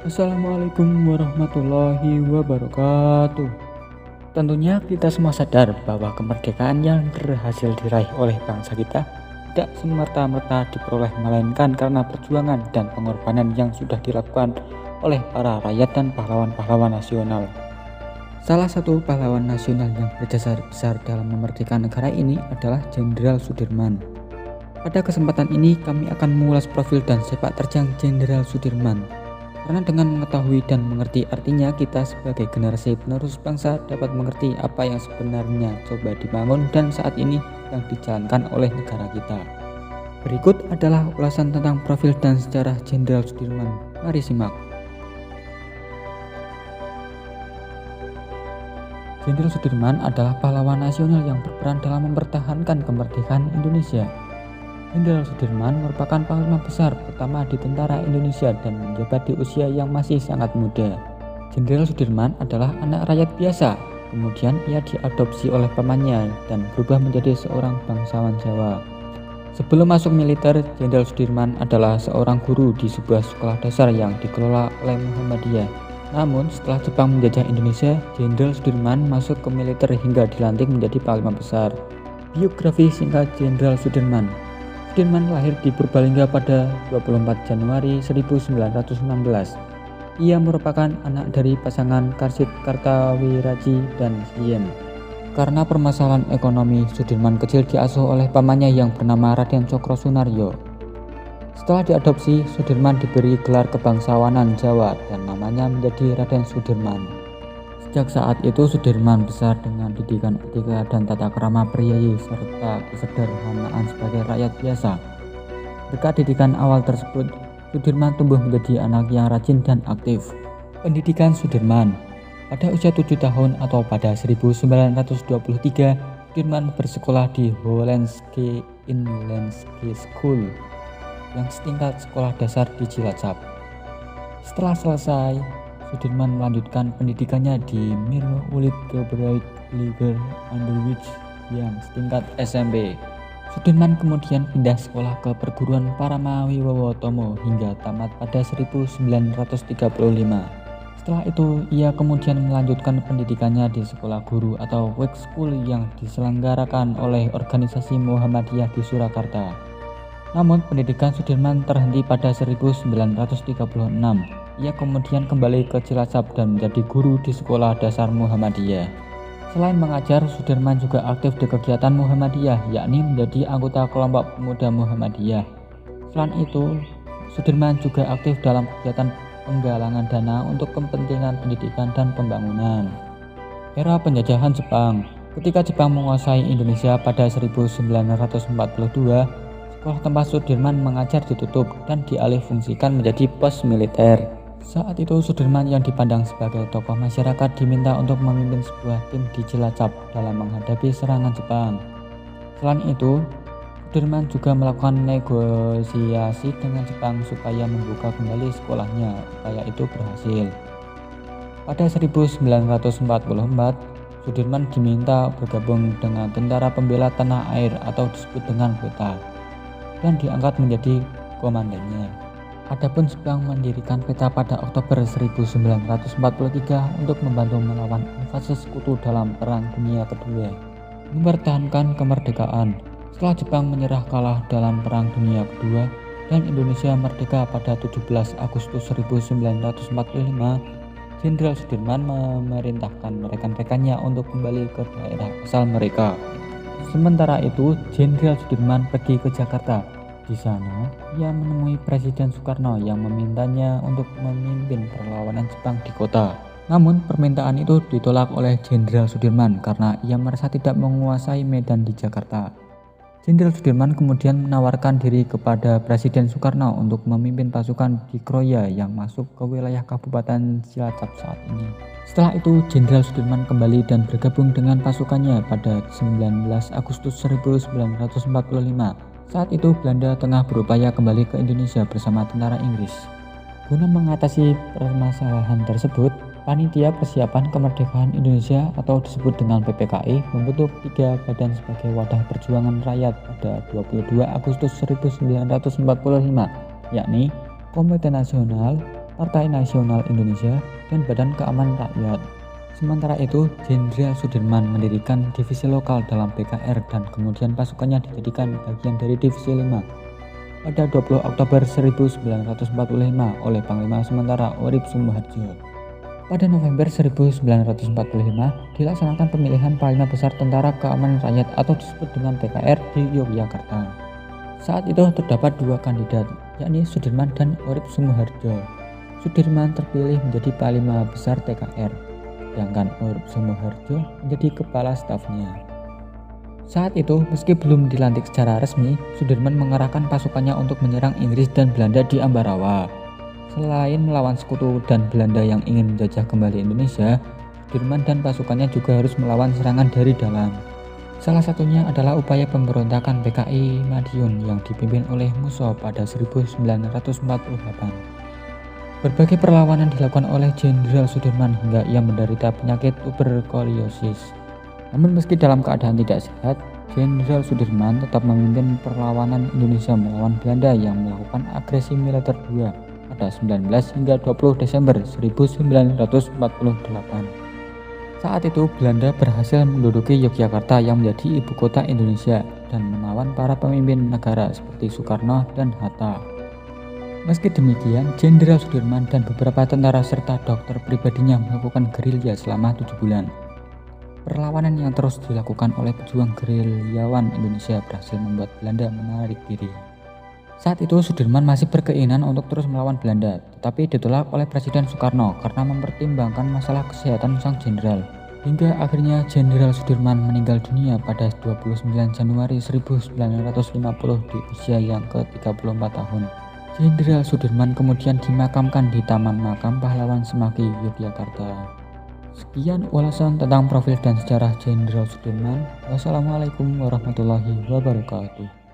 Assalamualaikum warahmatullahi wabarakatuh. Tentunya kita semua sadar bahwa kemerdekaan yang berhasil diraih oleh bangsa kita tidak semerta-merta diperoleh, melainkan karena perjuangan dan pengorbanan yang sudah dilakukan oleh para rakyat dan pahlawan-pahlawan nasional. Salah satu pahlawan nasional yang berjasa besar dalam memerdekakan negara ini adalah Jenderal Sudirman. Pada kesempatan ini kami akan mengulas profil dan sepak terjang Jenderal Sudirman. Karena dengan mengetahui dan mengerti artinya, kita sebagai generasi penerus bangsa dapat mengerti apa yang sebenarnya coba dibangun dan saat ini yang dijalankan oleh negara kita. Berikut adalah ulasan tentang profil dan sejarah Jenderal Sudirman. Mari simak. Jenderal Sudirman adalah pahlawan nasional yang berperan dalam mempertahankan kemerdekaan Indonesia. Jenderal Sudirman merupakan panglima besar pertama di tentara Indonesia dan menjabat di usia yang masih sangat muda. Jenderal Sudirman adalah anak rakyat biasa, kemudian ia diadopsi oleh pamannya dan berubah menjadi seorang bangsawan Jawa. Sebelum masuk militer, Jenderal Sudirman adalah seorang guru di sebuah sekolah dasar yang dikelola oleh Muhammadiyah. Namun setelah Jepang menjajah Indonesia, Jenderal Sudirman masuk ke militer hingga dilantik menjadi panglima besar. Biografi singkat Jenderal Sudirman. Sudirman lahir di Purbalingga pada 24 Januari 1916. Ia merupakan anak dari pasangan Karsid Kartawiraji dan Siem. Karena permasalahan ekonomi, Sudirman kecil diasuh oleh pamannya yang bernama Raden Cokro Sunaryo. Setelah diadopsi, Sudirman diberi gelar kebangsawanan Jawa dan namanya menjadi Raden Sudirman. Sejak saat itu Sudirman besar dengan didikan etika dan tata krama priayi serta kesederhanaan sebagai rakyat biasa. Berkat didikan awal tersebut, Sudirman tumbuh menjadi anak yang rajin dan aktif. Pendidikan Sudirman. Pada usia 7 tahun atau pada 1923, Sudirman bersekolah di Hollandse Inlandse School yang setingkat sekolah dasar di Cilacap. Setelah selesai, Sudirman melanjutkan pendidikannya di Mirwulid Gebraidt Underwijs yang setingkat SMP. Sudirman kemudian pindah sekolah ke perguruan Paramawiwowo hingga tamat pada 1935. Setelah itu, ia kemudian melanjutkan pendidikannya di sekolah guru atau work school yang diselenggarakan oleh organisasi Muhammadiyah di Surakarta. Namun pendidikan Sudirman terhenti pada 1936. Ia kemudian kembali ke Cilacap dan menjadi guru di Sekolah Dasar Muhammadiyah. Selain mengajar, Sudirman juga aktif di kegiatan Muhammadiyah, yakni menjadi anggota kelompok pemuda Muhammadiyah. Selain itu, Sudirman juga aktif dalam kegiatan penggalangan dana untuk kepentingan pendidikan dan pembangunan. Era penjajahan Jepang. Ketika Jepang menguasai Indonesia pada 1942, sekolah tempat Sudirman mengajar ditutup dan dialihfungsikan menjadi pos militer. Saat itu Sudirman yang dipandang sebagai tokoh masyarakat diminta untuk memimpin sebuah tim di Cilacap dalam menghadapi serangan Jepang. Selain itu, Sudirman juga melakukan negosiasi dengan Jepang supaya membuka kembali sekolahnya. Upaya itu berhasil. Pada 1944, Sudirman diminta bergabung dengan Tentara Pembela Tanah Air atau disebut dengan PETA dan diangkat menjadi komandannya. Adapun Jepang mendirikan PETA pada Oktober 1943 untuk membantu melawan invasi sekutu dalam Perang Dunia Kedua. Mempertahankan kemerdekaan. Setelah Jepang menyerah kalah dalam Perang Dunia Kedua dan Indonesia merdeka pada 17 Agustus 1945, Jenderal Sudirman memerintahkan rekan-rekannya untuk kembali ke daerah asal mereka. Sementara itu, Jenderal Sudirman pergi ke Jakarta. Di sana, ia menemui Presiden Soekarno yang memintanya untuk memimpin perlawanan Jepang di kota. Namun, permintaan itu ditolak oleh Jenderal Sudirman karena ia merasa tidak menguasai medan di Jakarta. Jenderal Sudirman kemudian menawarkan diri kepada Presiden Soekarno untuk memimpin pasukan di Kroya yang masuk ke wilayah Kabupaten Cilacap saat ini. Setelah itu, Jenderal Sudirman kembali dan bergabung dengan pasukannya pada 19 Agustus 1945. Saat itu Belanda tengah berupaya kembali ke Indonesia bersama tentara Inggris. Guna mengatasi permasalahan tersebut, Panitia Persiapan Kemerdekaan Indonesia atau disebut dengan PPKI membentuk 3 badan sebagai wadah perjuangan rakyat pada 22 Agustus 1945, yakni Komite Nasional, Partai Nasional Indonesia, dan Badan Keamanan Rakyat. Sementara itu, Jenderal Sudirman mendirikan divisi lokal dalam PKR dan kemudian pasukannya dijadikan bagian dari Divisi 5 pada 20 Oktober 1945 oleh Panglima Sementara Urip Sumoharjo. Pada November 1945 dilaksanakan pemilihan Panglima Besar Tentara Keamanan Rakyat atau disebut dengan PKR di Yogyakarta. Saat itu terdapat dua kandidat, yakni Sudirman dan Urip Sumoharjo. Sudirman terpilih menjadi Panglima Besar TKR, sedangkan Urip Sumoharjo menjadi kepala stafnya. Saat itu, meski belum dilantik secara resmi, Sudirman mengerahkan pasukannya untuk menyerang Inggris dan Belanda di Ambarawa. Selain melawan sekutu dan Belanda yang ingin menjajah kembali Indonesia, Sudirman dan pasukannya juga harus melawan serangan dari dalam. Salah satunya adalah upaya pemberontakan PKI Madiun yang dipimpin oleh Musso pada 1948. Berbagai perlawanan dilakukan oleh Jenderal Sudirman hingga ia menderita penyakit tuberkuliosis. Namun meski dalam keadaan tidak sehat, Jenderal Sudirman tetap memimpin perlawanan Indonesia melawan Belanda yang melakukan agresi militer II pada 19 hingga 20 Desember 1948. Saat itu Belanda berhasil menduduki Yogyakarta yang menjadi ibu kota Indonesia dan menawan para pemimpin negara seperti Soekarno dan Hatta. Meski demikian, Jenderal Sudirman dan beberapa tentara serta dokter pribadinya melakukan gerilya selama 7 bulan. Perlawanan yang terus dilakukan oleh pejuang gerilyawan Indonesia berhasil membuat Belanda menarik diri. Saat itu Sudirman masih berkeinginan untuk terus melawan Belanda, tetapi ditolak oleh Presiden Soekarno karena mempertimbangkan masalah kesehatan sang jenderal. Hingga akhirnya Jenderal Sudirman meninggal dunia pada 29 Januari 1950 di usia yang ke-34 tahun. Jenderal Sudirman kemudian dimakamkan di Taman Makam Pahlawan Semanggi, Yogyakarta. Sekian ulasan tentang profil dan sejarah Jenderal Sudirman. Wassalamualaikum warahmatullahi wabarakatuh.